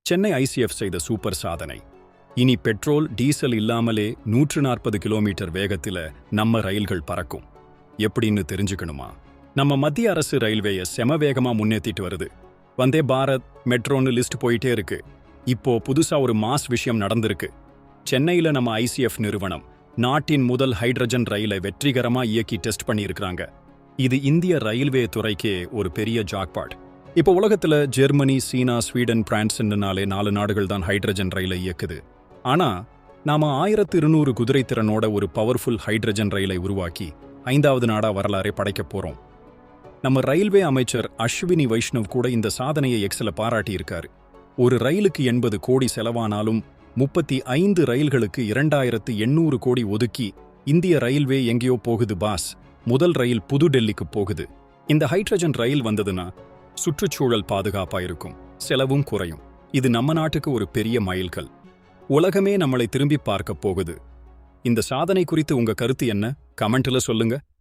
Chennai ICF செய்த super சாதனை. இனி பெட்ரோல் டீசல் இல்லாமலே 140 கிலோமீட்டர் வேகத்தில நம்ம ரயில்கள் பறக்கும். எப்படின்னு தெரிஞ்சுக்கணுமா? நம்ம மத்திய அரசு ரயில்வேயை செம வேகமா முன்னேத்திட்டு வருது. வந்தே பாரத், மெட்ரோன்னு லிஸ்ட் போயிட்டே இருக்கு. இப்போ புதுசா ஒரு மாஸ் விஷயம் நடந்திருக்கு. சென்னையில நம்ம ஐசிஎஃப் நிறுவனம் நாட்டின் முதல் ஹைட்ரஜன் ரயிலை வெற்றிகரமா இயக்கி டெஸ்ட் பண்ணியிருக்கிறாங்க. இது இந்திய ரயில்வே துறைக்கே ஒரு பெரிய ஜாக்பாட். இப்போ உலகத்துல ஜெர்மனி, சீனா, ஸ்வீடன், பிரான்ஸ்னாலே 4 நாடுகள் தான் ஹைட்ரஜன் ரயிலை இயக்குது. ஆனா நாம 1200 குதிரை திறனோட ஒரு பவர்ஃபுல் ஹைட்ரஜன் ரயிலை உருவாக்கி 5வது நாடா வரலாறே படைக்க போறோம். நம்ம ரயில்வே அமைச்சர் அஸ்வினி வைஷ்ணவ் கூட இந்த சாதனையை எக்ஸல பாராட்டியிருக்காரு. ஒரு ரயிலுக்கு 80 கோடி செலவானாலும் 35 ரயில்களுக்கு 2800 கோடி ஒதுக்கி இந்திய ரயில்வே எங்கேயோ போகுது பாஸ். முதல் ரயில் புதுடெல்லிக்கு போகுது. இந்த ஹைட்ரஜன் ரயில் வந்ததுன்னா சுற்றுச்சூழல் பாதுகாப்பா இருக்கும், செலவும் குறையும். இது நம்ம நாட்டுக்கு ஒரு பெரிய மைல்கல். உலகமே நம்மளை திரும்பி பார்க்க போகுது. இந்த சாதனை குறித்து உங்க கருத்து என்ன? கமெண்ட்ல சொல்லுங்க.